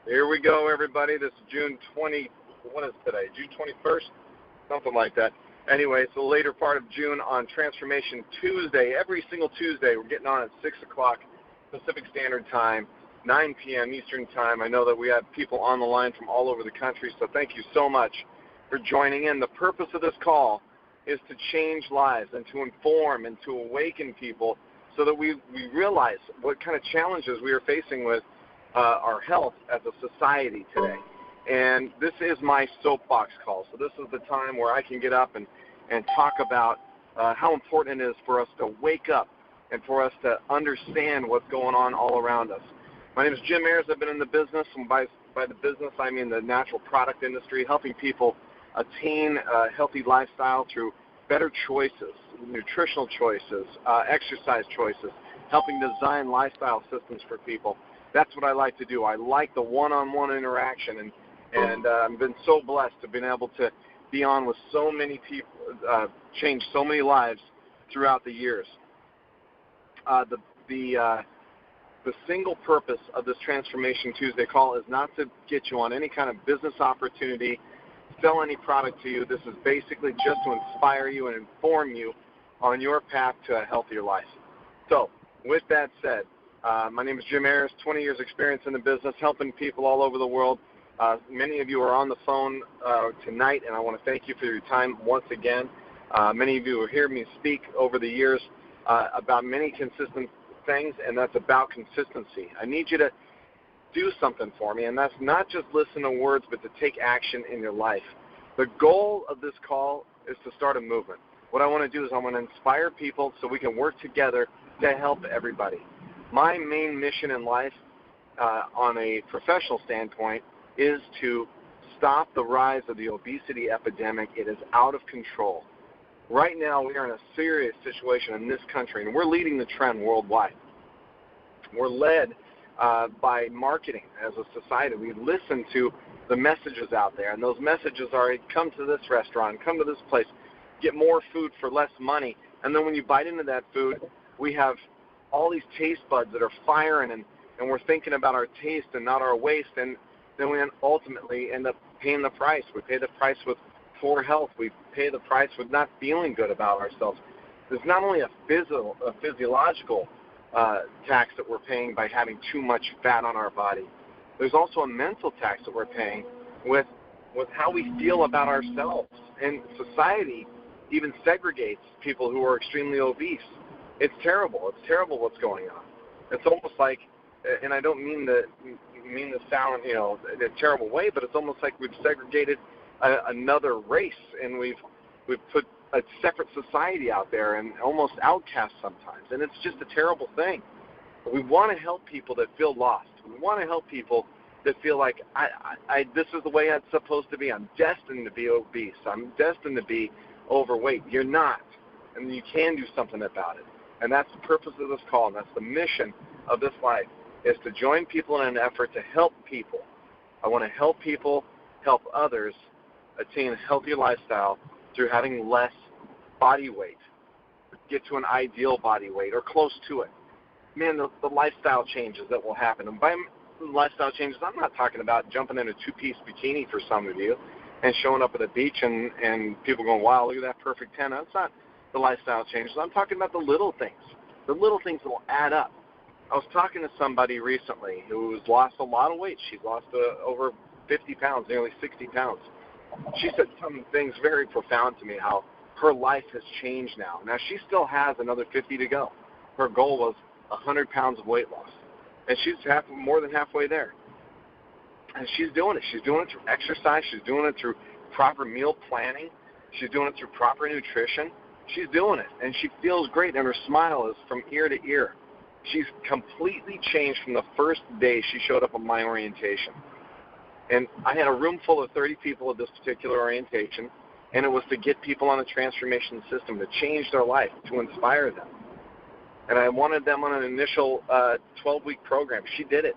Here we go, everybody. This is June 20, what is today? June 21st? Something like that. Anyway, it's the later part of June on Transformation Tuesday. Every single Tuesday, we're getting on at 6 o'clock Pacific Standard Time, 9 p.m. Eastern Time. I know that we have people on the line from all over the country, so thank you so much for joining in. The purpose of this call is to change lives and to inform and to awaken people so that we realize what kind of challenges we are facing with our health as a society today. And this is my soapbox call. So this is the time where I can get up and talk about how important it is for us to wake up and for us to understand what's going on all around us. My name is Jim Ayers. I've been in the business, and by the business I mean the natural product industry, helping people attain a healthy lifestyle through better choices, nutritional choices, exercise choices, helping design lifestyle systems for people. That's what I like to do. I like the one-on-one interaction, and I've been so blessed to have been able to be on with so many people, change so many lives throughout the years. The single purpose of this Transformation Tuesday call is not to get you on any kind of business opportunity, sell any product to you. This is basically just to inspire you and inform you on your path to a healthier life. So, with that said, my name is Jim Ayers, 20 years experience in the business, helping people all over the world. Many of you are on the phone tonight, and I want to thank you for your time once again. Many of you have heard me speak over the years about many consistent things, and that's about consistency. I need you to do something for me, and that's not just listen to words, but to take action in your life. The goal of this call is to start a movement. What I want to do is I want to inspire people so we can work together to help everybody. My main mission in life, on a professional standpoint, is to stop the rise of the obesity epidemic. It is out of control. Right now, we are in a serious situation in this country, and we're leading the trend worldwide. We're led by marketing as a society. We listen to the messages out there, and those messages are, come to this restaurant, come to this place, get more food for less money. And then when you bite into that food, we have all these taste buds that are firing, and we're thinking about our taste and not our waste, and then we ultimately end up paying the price. We pay the price with poor health. We pay the price with not feeling good about ourselves. There's not only a physiological tax that we're paying by having too much fat on our body. There's also a mental tax that we're paying with how we feel about ourselves. And society even segregates people who are extremely obese. It's terrible. It's terrible what's going on. It's almost like, and I don't mean to sound, in a terrible way, but it's almost like we've segregated another race, and we've put a separate society out there and almost outcast sometimes, and it's just a terrible thing. We want to help people that feel lost. We want to help people that feel like this is the way it's supposed to be. I'm destined to be obese. I'm destined to be overweight. You're not, and you can do something about it. And that's the purpose of this call, and that's the mission of this life, is to join people in an effort to help people. I want to help people help others attain a healthier lifestyle through having less body weight, get to an ideal body weight or close to it. Man, the lifestyle changes that will happen. And by lifestyle changes, I'm not talking about jumping in a two-piece bikini for some of you and showing up at the beach and people going, wow, look at that perfect tan. That's not the lifestyle changes. I'm talking about the little things that will add up. I was talking to somebody recently who's lost a lot of weight. She's lost over 50 pounds, nearly 60 pounds. She said some things very profound to me, how her life has changed now. Now, she still has another 50 to go. Her goal was 100 pounds of weight loss, and she's more than halfway there. And she's doing it. She's doing it through exercise. She's doing it through proper meal planning. She's doing it through proper nutrition. She's doing it, and she feels great, and her smile is from ear to ear. She's completely changed from the first day she showed up at my orientation. And I had a room full of 30 people at this particular orientation, and it was to get people on a transformation system, to change their life, to inspire them. And I wanted them on an initial 12-week program. She did it.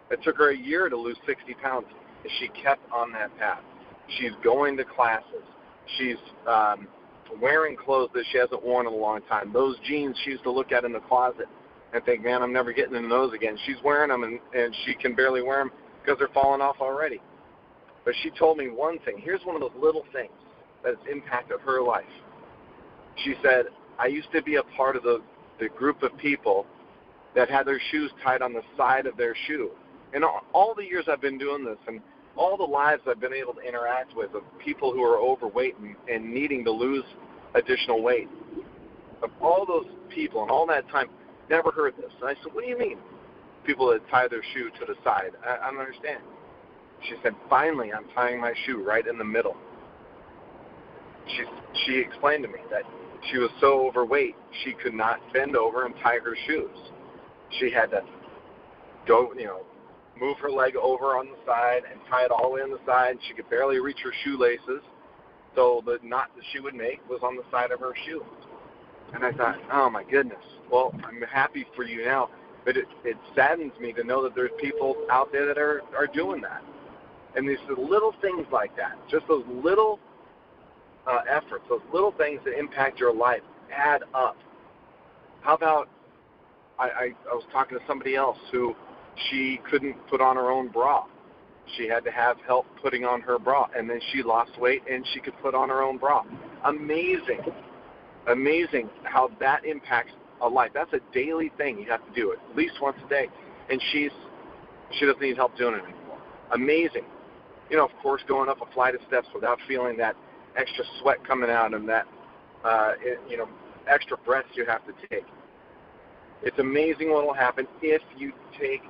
It took her a year to lose 60 pounds, and she kept on that path. She's going to classes. She's wearing clothes that she hasn't worn in a long time. Those jeans she used to look at in the closet and think, man, I'm never getting into those again. She's wearing them, and she can barely wear them because they're falling off already. But she told me one thing. Here's one of those little things that has impacted her life. She said, I used to be a part of the group of people that had their shoes tied on the side of their shoe. And all the years I've been doing this and all the lives I've been able to interact with of people who are overweight and needing to lose additional weight, of all those people and all that time, never heard this. And I said, what do you mean, people that tie their shoe to the side? I don't understand. She said, finally, I'm tying my shoe right in the middle. She explained to me that she was so overweight, she could not bend over and tie her shoes. She had to go, move her leg over on the side and tie it all the way on the side. She could barely reach her shoelaces, so the knot that she would make was on the side of her shoe. And I thought, oh my goodness. Well, I'm happy for you now, but it saddens me to know that there's people out there that are doing that. And these little things like that, just those little efforts, those little things that impact your life add up. How about, I was talking to somebody else who she couldn't put on her own bra. She had to have help putting on her bra, and then she lost weight and she could put on her own bra. Amazing how that impacts a life. That's a daily thing. You have to do it at least once a day, and she doesn't need help doing it anymore. Amazing. Of course, going up a flight of steps without feeling that extra sweat coming out and that extra breaths you have to take. It's amazing what will happen if you take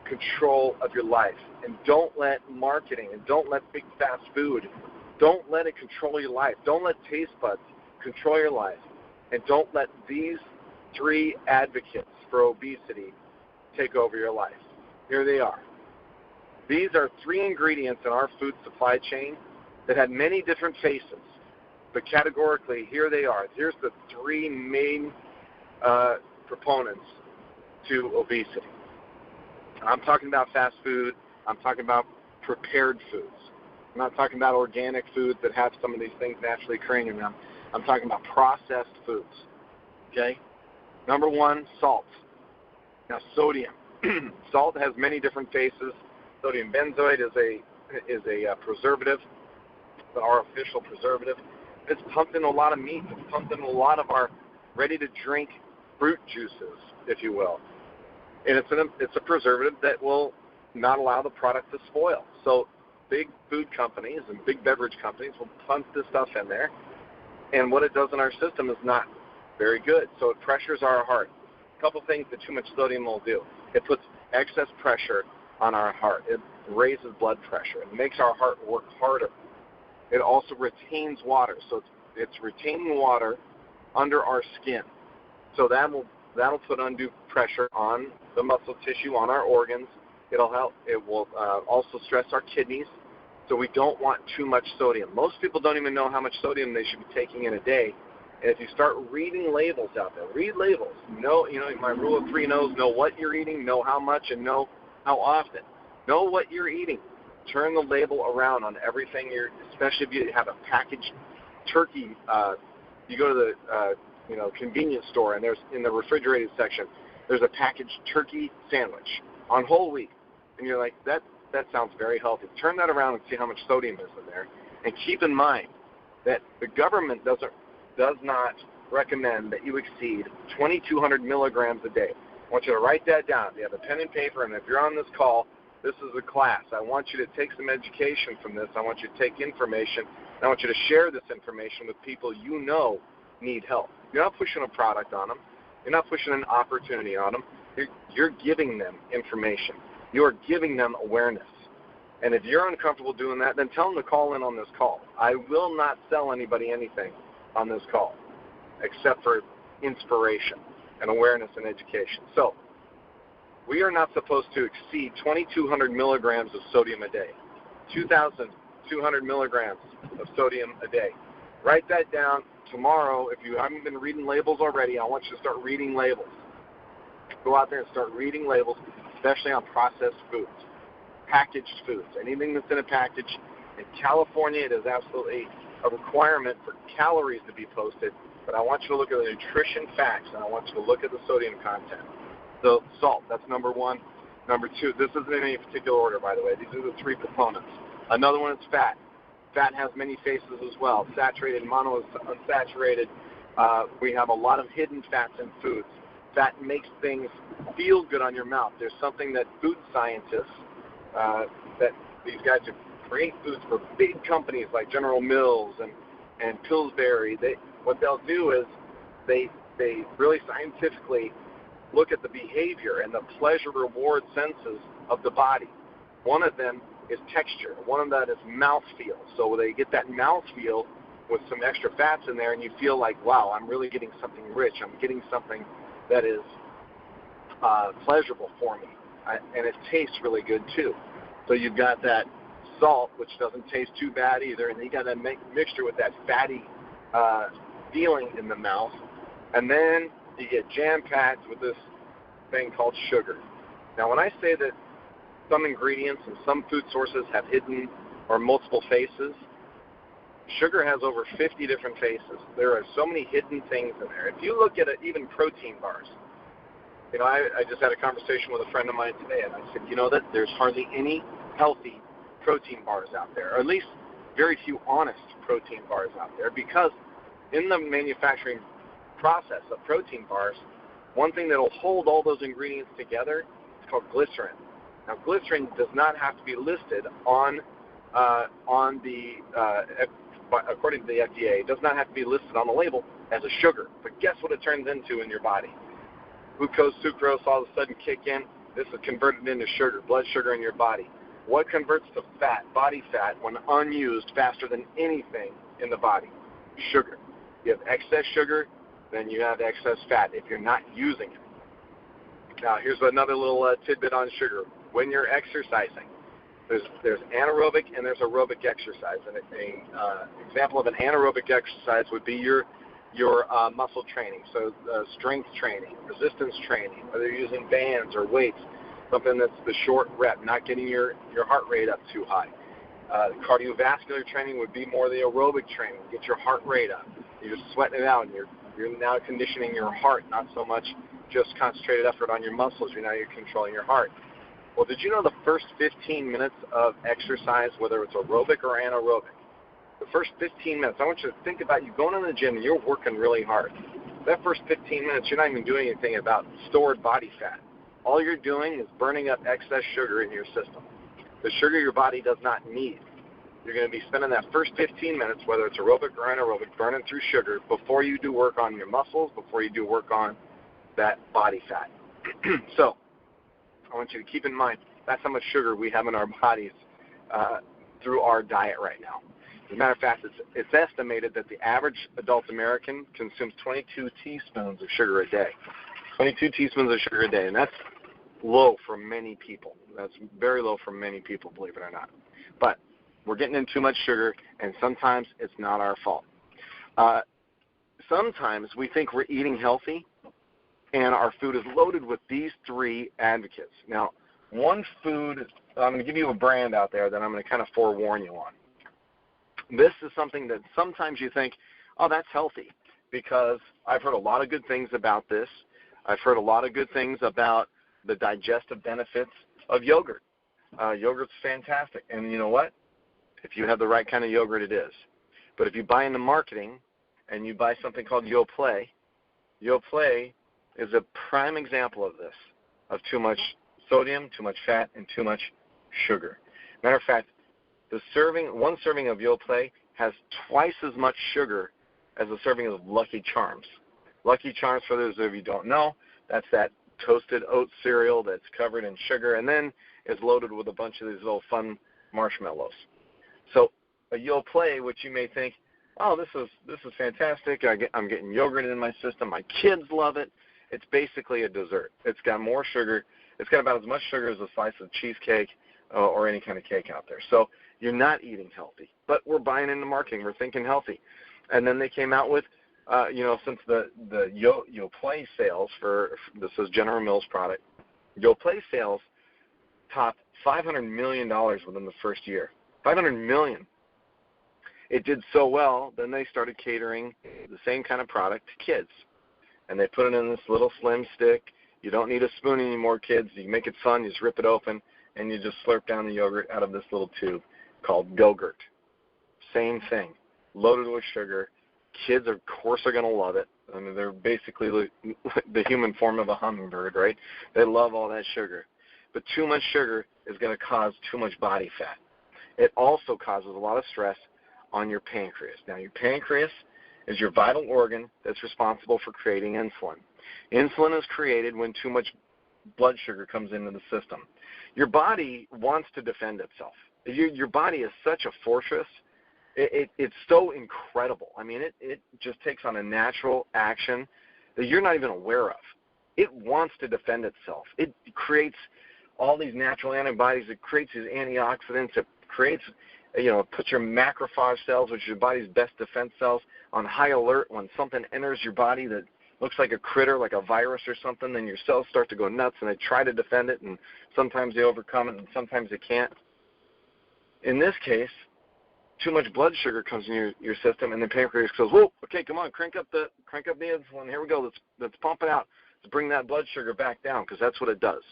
control of your life and don't let marketing and don't let big fast food, don't let it control your life. Don't let taste buds control your life, and don't let these three advocates for obesity take over your life. Here they are. These are three ingredients in our food supply chain that had many different faces, but categorically, here they are. Here's the three main proponents to obesity. I'm talking about fast food. I'm talking about prepared foods. I'm not talking about organic foods that have some of these things naturally occurring in them. I'm talking about processed foods. Okay? Number one, salt. Now, sodium. Salt has many different faces. Sodium benzoate is a preservative, our official preservative. It's pumped in a lot of meat. It's pumped in a lot of our ready-to-drink fruit juices, if you will. And it's a preservative that will not allow the product to spoil. So big food companies and big beverage companies will pump this stuff in there, and what it does in our system is not very good. So it pressures our heart. A couple things that too much sodium will do. It puts excess pressure on our heart. It raises blood pressure. It makes our heart work harder. It also retains water. So it's retaining water under our skin. So that'll put undue pressure on the muscle tissue, on our organs. It'll help. It will also stress our kidneys. So we don't want too much sodium. Most people don't even know how much sodium they should be taking in a day. And if you start reading labels out there, read labels. Know, my rule of 3 knows: know what you're eating, know how much, and know how often. Know what you're eating. Turn the label around on everything especially if you have a packaged turkey. You go to the convenience store, and there's in the refrigerated section, there's a packaged turkey sandwich on whole wheat, and you're like, that sounds very healthy. Turn that around and see how much sodium is in there, and keep in mind that the government does not recommend that you exceed 2,200 milligrams a day. I want you to write that down. If you have a pen and paper, and if you're on this call, this is a class. I want you to take some education from this. I want you to take information, and I want you to share this information with people you know need help. You're not pushing a product on them. You're not pushing an opportunity on them. You're giving them information. You're giving them awareness. And if you're uncomfortable doing that, then tell them to call in on this call. I will not sell anybody anything on this call except for inspiration and awareness and education. So we are not supposed to exceed 2,200 milligrams of sodium a day, 2,200 milligrams of sodium a day. Write that down. Tomorrow, if you haven't been reading labels already, I want you to start reading labels. Go out there and start reading labels, especially on processed foods, packaged foods, anything that's in a package. In California, it is absolutely a requirement for calories to be posted, but I want you to look at the nutrition facts, and I want you to look at the sodium content. So salt, that's number one. Number 2, this isn't in any particular order, by the way. These are the 3 components. Another one is fat. Fat has many faces as well. Saturated, monounsaturated. We have a lot of hidden fats in foods. Fat makes things feel good on your mouth. There's something that food scientists, that these guys who create foods for big companies like General Mills and Pillsbury, what they'll do is they really scientifically look at the behavior and the pleasure-reward senses of the body. One of them is texture. One of that is mouthfeel. So they get that mouthfeel with some extra fats in there, and you feel like, wow, I'm really getting something rich. I'm getting something that is pleasurable for me, and it tastes really good too. So you've got that salt, which doesn't taste too bad either, and you got that mixture with that fatty feeling in the mouth, and then you get jam-packed with this thing called sugar. Now, when I say that some ingredients and some food sources have hidden or multiple faces, sugar has over 50 different faces. There are so many hidden things in there. If you look at even protein bars, I just had a conversation with a friend of mine today, and I said, that there's hardly any healthy protein bars out there, or at least very few honest protein bars out there, because in the manufacturing process of protein bars, one thing that will hold all those ingredients together is called glycerin. Now, glycerin does not have to be listed on the according to the FDA, it does not have to be listed on the label as a sugar. But guess what it turns into in your body? Glucose, sucrose, all of a sudden kick in. This is converted into sugar, blood sugar in your body. What converts to fat, body fat, when unused faster than anything in the body? Sugar. You have excess sugar, then you have excess fat if you're not using it. Now, here's another little tidbit on sugar. When you're exercising, there's anaerobic and there's aerobic exercise. And an example of an anaerobic exercise would be your muscle training, so strength training, resistance training, whether you're using bands or weights, something that's the short rep, not getting your heart rate up too high. Cardiovascular training would be more the aerobic training, get your heart rate up. You're just sweating it out, and you're now conditioning your heart, not so much just concentrated effort on your muscles. You're controlling your heart. Well, did you know the first 15 minutes of exercise, whether it's aerobic or anaerobic, the first 15 minutes, I want you to think about you going to the gym and you're working really hard. That first 15 minutes, you're not even doing anything about stored body fat. All you're doing is burning up excess sugar in your system. The sugar your body does not need. You're going to be spending that first 15 minutes, whether it's aerobic or anaerobic, burning through sugar before you do work on your muscles, before you do work on that body fat. So I want you to keep in mind that's how much sugar we have in our bodies through our diet right now. As a matter of fact, it's estimated that the average adult American consumes 22 teaspoons of sugar a day. 22 teaspoons of sugar a day, and that's low for many people. That's very low for many people, believe it or not. But we're getting in too much sugar, and sometimes it's not our fault. Sometimes we think we're eating healthy, and our food is loaded with these 3 advocates. Now, one food, I'm going to give you a brand out there that I'm going to kind of forewarn you on. This is something that sometimes you think, oh, that's healthy, because I've heard a lot of good things about this. I've heard a lot of good things about the digestive benefits of yogurt. Yogurt's fantastic. And you know what? If you have the right kind of yogurt, it is. But if you buy into marketing and you buy something called Yoplait is a prime example of this, of too much sodium, too much fat, and too much sugar. Matter of fact, one serving of Yoplait has twice as much sugar as a serving of Lucky Charms. Lucky Charms, for those of you who don't know, that's that toasted oat cereal that's covered in sugar and then is loaded with a bunch of these little fun marshmallows. So a Yoplait, which you may think, oh, this is fantastic. I'm getting yogurt in my system. My kids love it. It's basically a dessert. It's got more sugar. It's got about as much sugar as a slice of cheesecake or any kind of cake out there. So you're not eating healthy. But we're buying into marketing. We're thinking healthy. And then they came out with, since the Yoplait sales this is General Mills product, Yoplait sales topped $500 million within the first year. $500 million. It did so well, then they started catering the same kind of product to kids. And they put it in this little slim stick, You don't need a spoon anymore, kids. You make it fun. You just rip it open, and you just slurp down the yogurt out of this little tube called Go-Gurt. Same thing, loaded with sugar. Kids, of course, are going to love it. I mean, they're basically the human form of a hummingbird, right? They love all that sugar. But too much sugar is going to cause too much body fat. It also causes a lot of stress on your pancreas. Now, your pancreas is your vital organ that's responsible for creating insulin. Insulin is created when too much blood sugar comes into the system. Your body wants to defend itself. Your body is such a fortress. It's so incredible. I mean, it just takes on a natural action that you're not even aware of. It wants to defend itself. It creates all these natural antibodies. It creates these antioxidants. It creates, puts your macrophage cells, which is your body's best defense cells, on high alert when something enters your body that looks like a critter, like a virus or something. Then your cells start to go nuts, and they try to defend it, and sometimes they overcome it, and sometimes they can't. In this case, too much blood sugar comes in your system, and the pancreas goes, whoa, okay, come on, crank up the insulin. Here we go. Let's pump it out. Let's bring that blood sugar back down, because that's what it does.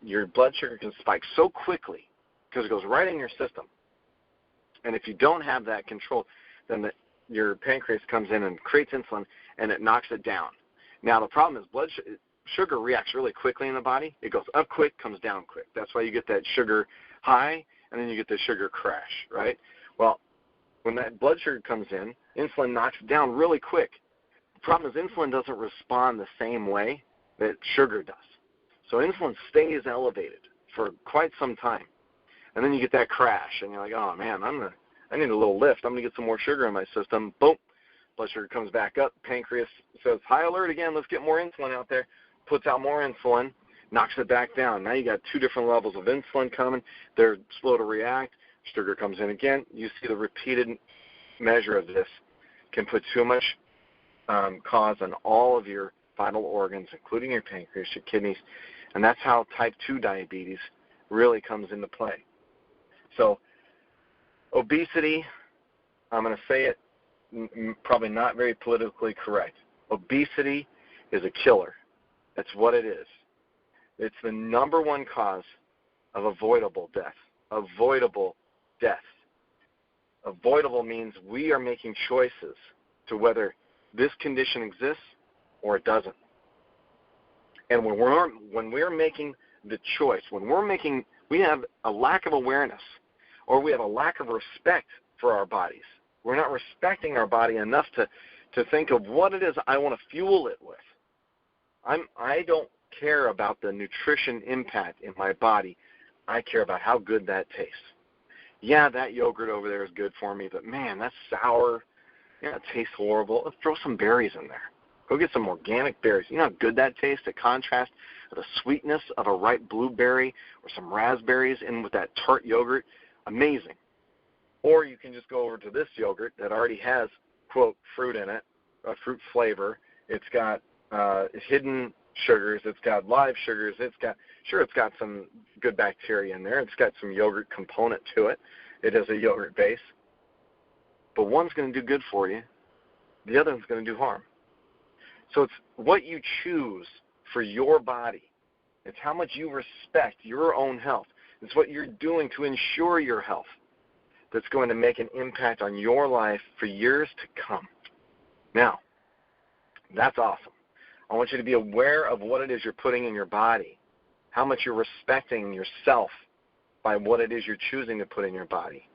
Your blood sugar can spike so quickly because it goes right in your system. And if you don't have that control, then your pancreas comes in and creates insulin, and it knocks it down. Now, the problem is blood sugar reacts really quickly in the body. It goes up quick, comes down quick. That's why you get that sugar high, and then you get the sugar crash, right? Well, when that blood sugar comes in, insulin knocks it down really quick. The problem is insulin doesn't respond the same way that sugar does. So insulin stays elevated for quite some time. And then you get that crash, and you're like, oh, man, I need a little lift. I'm going to get some more sugar in my system. Boom, blood sugar comes back up. Pancreas says, high alert again. Let's get more insulin out there. Puts out more insulin, knocks it back down. Now you got two different levels of insulin coming. They're slow to react. Sugar comes in again. You see the repeated measure of this can put too much cause on all of your vital organs, including your pancreas, your kidneys, and that's how type 2 diabetes really comes into play. So obesity, I'm going to say it probably not very politically correct. Obesity is a killer. That's what it is. It's the number one cause of avoidable death. Avoidable death. Avoidable means we are making choices to whether this condition exists or it doesn't. And when we're making the choice, we have a lack of awareness, or we have a lack of respect for our bodies. We're not respecting our body enough to think of what it is I want to fuel it with. I don't care about the nutrition impact in my body. I care about how good that tastes. Yeah, that yogurt over there is good for me, but man, that's sour. Yeah, it tastes horrible. Let's throw some berries in there. Go get some organic berries. You know how good that tastes? The contrast of the sweetness of a ripe blueberry or some raspberries in with that tart yogurt. Amazing. Or you can just go over to this yogurt that already has, quote, fruit in it, a fruit flavor. It's got hidden sugars. It's got live sugars. It's got some good bacteria in there. It's got some yogurt component to it. It has a yogurt base. But one's going to do good for you. The other one's going to do harm. So it's what you choose for your body. It's how much you respect your own health. It's what you're doing to ensure your health that's going to make an impact on your life for years to come. Now, that's awesome. I want you to be aware of what it is you're putting in your body, how much you're respecting yourself by what it is you're choosing to put in your body.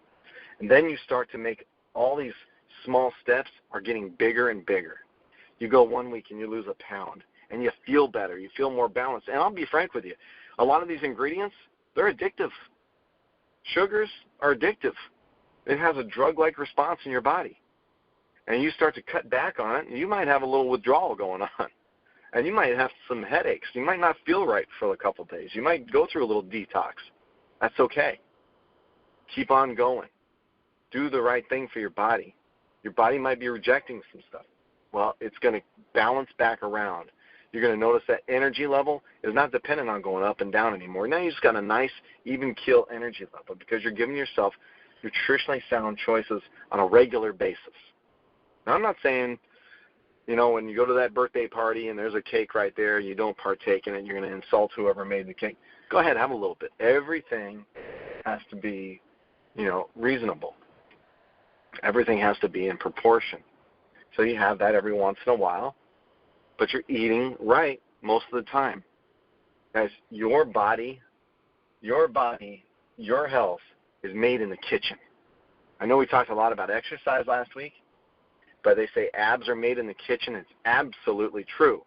And then you start to make all these small steps are getting bigger and bigger. You go 1 week and you lose a pound, and you feel better. You feel more balanced. And I'll be frank with you. A lot of these ingredients, they're addictive. Sugars are addictive. It has a drug-like response in your body. And you start to cut back on it, and you might have a little withdrawal going on. And you might have some headaches. You might not feel right for a couple of days. You might go through a little detox. That's okay. Keep on going. Do the right thing for your body. Your body might be rejecting some stuff. Well, it's going to balance back around. You're going to notice that energy level is not dependent on going up and down anymore. Now you just got a nice, even keel energy level because you're giving yourself nutritionally sound choices on a regular basis. Now, I'm not saying when you go to that birthday party and there's a cake right there, you don't partake in it, you're going to insult whoever made the cake. Go ahead, have a little bit. Everything has to be, reasonable. Everything has to be in proportion. So you have that every once in a while, but you're eating right most of the time. Guys, your body, your health is made in the kitchen. I know we talked a lot about exercise last week, but they say abs are made in the kitchen. It's absolutely true.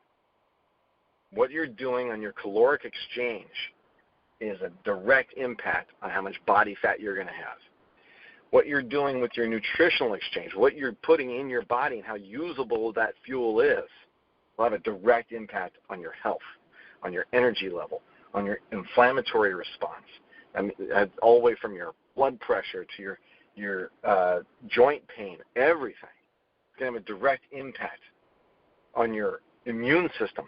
What you're doing on your caloric exchange is a direct impact on how much body fat you're going to have. What you're doing with your nutritional exchange, what you're putting in your body and how usable that fuel is, will have a direct impact on your health, on your energy level, on your inflammatory response. I mean, all the way from your blood pressure to your joint pain, everything. It's going to have a direct impact on your immune system.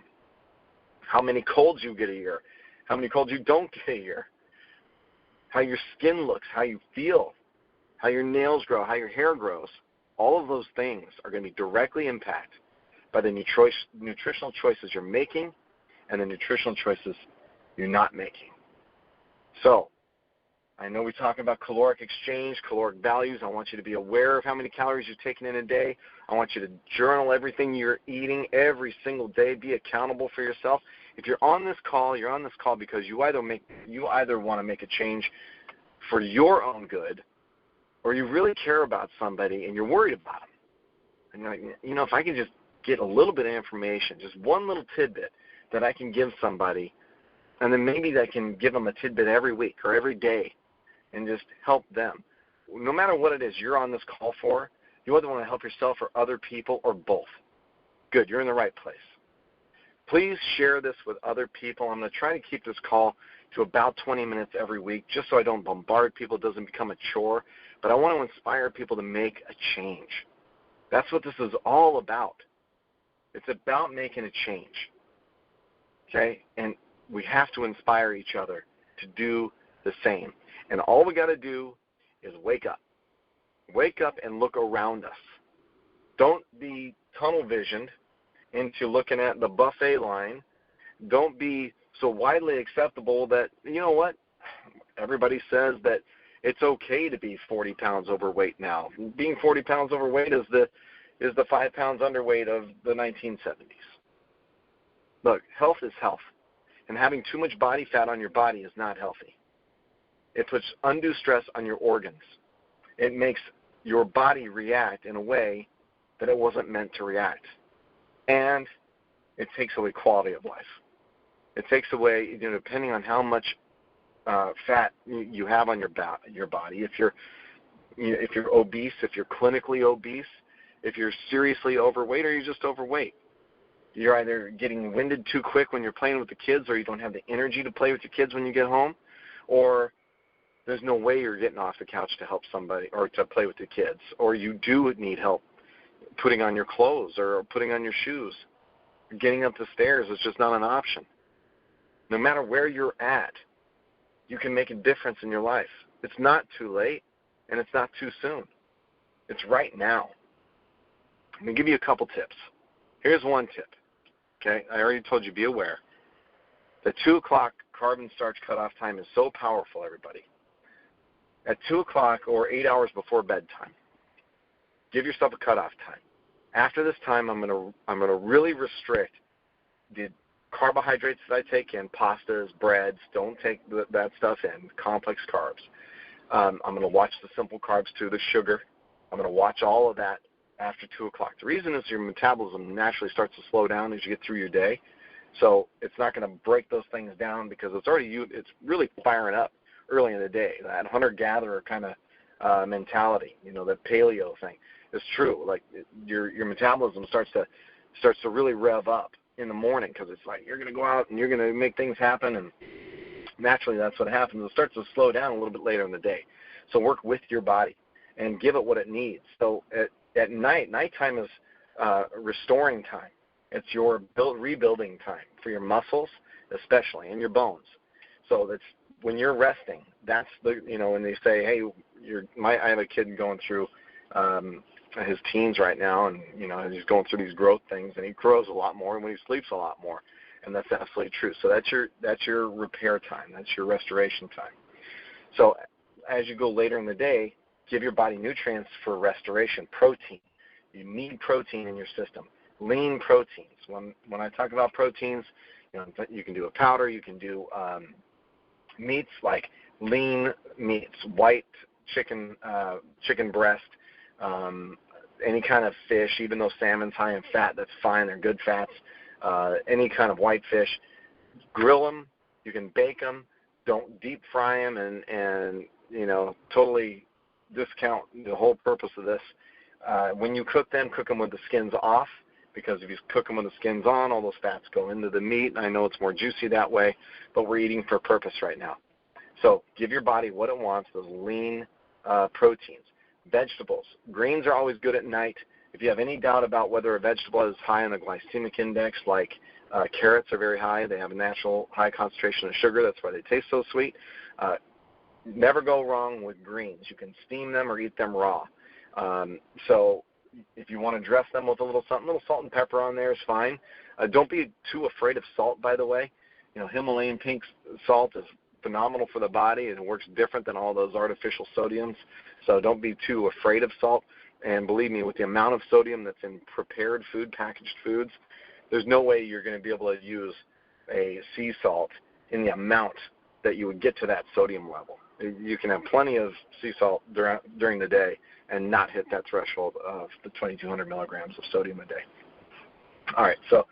How many colds you get a year, how many colds you don't get a year, how your skin looks, how you feel, how your nails grow, how your hair grows. All of those things are going to be directly impacted by the nutritional choices you're making and the nutritional choices you're not making. So, I know we talk about caloric exchange, caloric values. I want you to be aware of how many calories you're taking in a day. I want you to journal everything you're eating every single day. Be accountable for yourself. If you're on this call, you're on this call because you either want to make a change for your own good, or you really care about somebody and you're worried about them. And you're like, if I can just get a little bit of information, just one little tidbit that I can give somebody, and then maybe that can give them a tidbit every week or every day and just help them. No matter what it is you're on this call for, you either want to help yourself or other people or both. Good, you're in the right place. Please share this with other people. I'm going to try to keep this call to about 20 minutes every week just so I don't bombard people, it doesn't become a chore. But I want to inspire people to make a change. That's what this is all about. It's about making a change. Okay? And we have to inspire each other to do the same. And all we got to do is wake up. Wake up and look around us. Don't be tunnel visioned into looking at the buffet line. Don't be so widely acceptable that, everybody says that it's okay to be 40 pounds overweight now. Being 40 pounds overweight is the 5 pounds underweight of the 1970s. Look, health is health. And having too much body fat on your body is not healthy. It puts undue stress on your organs. It makes your body react in a way that it wasn't meant to react. And it takes away quality of life. It takes away, depending on how much fat you have on your body. If you're obese, if you're clinically obese, if you're seriously overweight, or you're just overweight. You're either getting winded too quick when you're playing with the kids, or you don't have the energy to play with your kids when you get home, or there's no way you're getting off the couch to help somebody or to play with the kids, or you do need help putting on your clothes or putting on your shoes. Getting up the stairs is just not an option. No matter where you're at, you can make a difference in your life. It's not too late, and it's not too soon. It's right now. I'm going to give you a couple tips. Here's one tip. Okay, I already told you, be aware. The 2 o'clock carb and starch cutoff time is so powerful, everybody. At 2 o'clock or 8 hours before bedtime, give yourself a cutoff time. After this time, I'm gonna really restrict the carbohydrates that I take in, pastas, breads. Don't take that stuff in, complex carbs. I'm going to watch the simple carbs too, the sugar. I'm going to watch all of that after 2 o'clock. The reason is your metabolism naturally starts to slow down as you get through your day. So it's not going to break those things down because it's really firing up early in the day. That hunter-gatherer kind of mentality, that paleo thing is true. Like your metabolism starts to really rev up in the morning because it's like you're going to go out and you're going to make things happen, and naturally that's what happens. It starts to slow down a little bit later in the day. So work with your body and give it what it needs. So at nighttime is restoring time. It's your rebuilding time for your muscles, especially, and your bones. So that's when you're resting. That's when they say, hey, I have a kid going through his teens right now, and he's going through these growth things, and he grows a lot more, and when he sleeps a lot more, and that's absolutely true. So that's your repair time, that's your restoration time. So as you go later in the day, give your body nutrients for restoration, protein. You need protein in your system. Lean proteins. When I talk about proteins, you can do a powder, you can do meats like lean meats, white chicken breast, any kind of fish, even though salmon's high in fat, that's fine, they're good fats. Any kind of white fish, grill them, you can bake them, don't deep fry them and totally discount the whole purpose of this. When you cook them with the skins off, because if you cook them with the skins on, all those fats go into the meat. I know it's more juicy that way, but we're eating for purpose right now. So give your body what it wants, those lean proteins. Vegetables. Greens are always good at night. If you have any doubt about whether a vegetable is high on the glycemic index, like carrots are very high, they have a natural high concentration of sugar, that's why they taste so sweet. Never go wrong with greens. You can steam them or eat them raw. So if you want to dress them with a little something, a little salt and pepper on there is fine. Don't be too afraid of salt, by the way. Himalayan pink salt is phenomenal for the body. It works different than all those artificial sodiums. So don't be too afraid of salt. And believe me, with the amount of sodium that's in prepared food, packaged foods, there's no way you're going to be able to use a sea salt in the amount that you would get to that sodium level. You can have plenty of sea salt during the day and not hit that threshold of the 2,200 milligrams of sodium a day. All right, so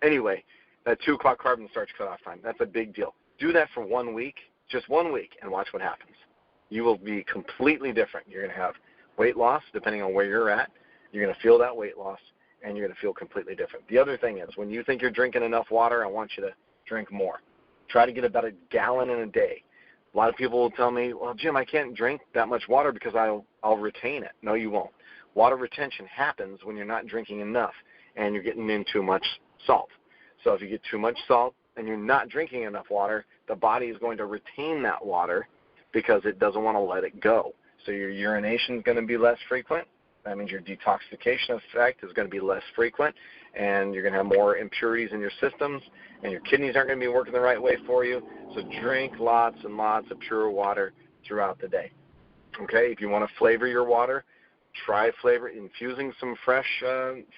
anyway, that 2 o'clock carb starch cutoff time, that's a big deal. Do that for 1 week, just 1 week, and watch what happens. You will be completely different. You're going to have weight loss, depending on where you're at. You're going to feel that weight loss, and you're going to feel completely different. The other thing is, when you think you're drinking enough water, I want you to drink more. Try to get about a gallon in a day. A lot of people will tell me, well, Jim, I can't drink that much water because I'll retain it. No, you won't. Water retention happens when you're not drinking enough and you're getting in too much salt. So if you get too much salt and you're not drinking enough water, the body is going to retain that water because it doesn't want to let it go. So your urination is going to be less frequent. That means your detoxification effect is going to be less frequent, and you're going to have more impurities in your systems, and your kidneys aren't going to be working the right way for you. So drink lots and lots of pure water throughout the day. Okay, if you want to flavor your water, try infusing some fresh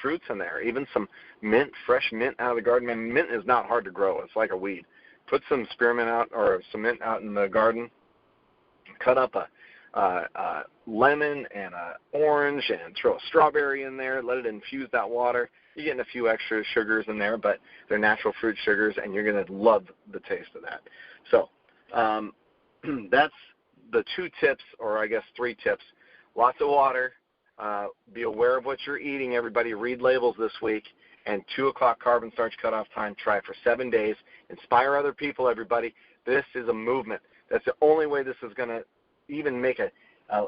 fruits in there, even some mint, fresh mint out of the garden. And mint is not hard to grow. It's like a weed. Put some spearmint out or some mint out in the garden. Cut up a lemon and an orange and throw a strawberry in there. Let it infuse that water. You're getting a few extra sugars in there, but they're natural fruit sugars, and you're going to love the taste of that. So that's the 2 tips, or I guess 3 tips. Lots of water. Be aware of what you're eating, everybody. Read labels this week. And 2 o'clock carb and starch cutoff time. Try for 7 days. Inspire other people, everybody. This is a movement. That's the only way this is going to even make a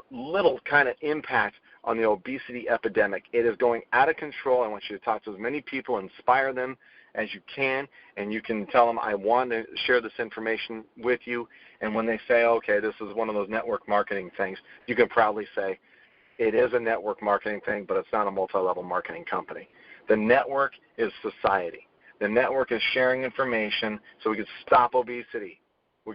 little kind of impact on the obesity epidemic. It is going out of control. I want you to talk to as many people, inspire them as you can, and you can tell them, I want to share this information with you. And when they say, okay, this is one of those network marketing things, you can proudly say, it is a network marketing thing, but it's not a multi-level marketing company. The network is society. The network is sharing information so we can stop obesity. We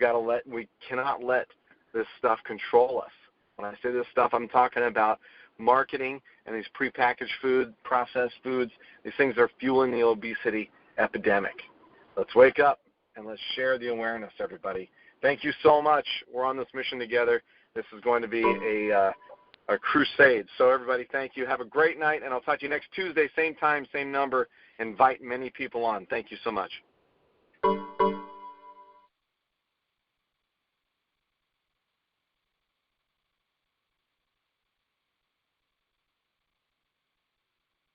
cannot let this stuff control us. When I say this stuff, I'm talking about marketing and these prepackaged food, processed foods. These things are fueling the obesity epidemic. Let's wake up and let's share the awareness, everybody. Thank you so much. We're on this mission together. This is going to be a crusade. So everybody, thank you. Have a great night, and I'll talk to you next Tuesday, same time, same number. Invite many people on. Thank you so much.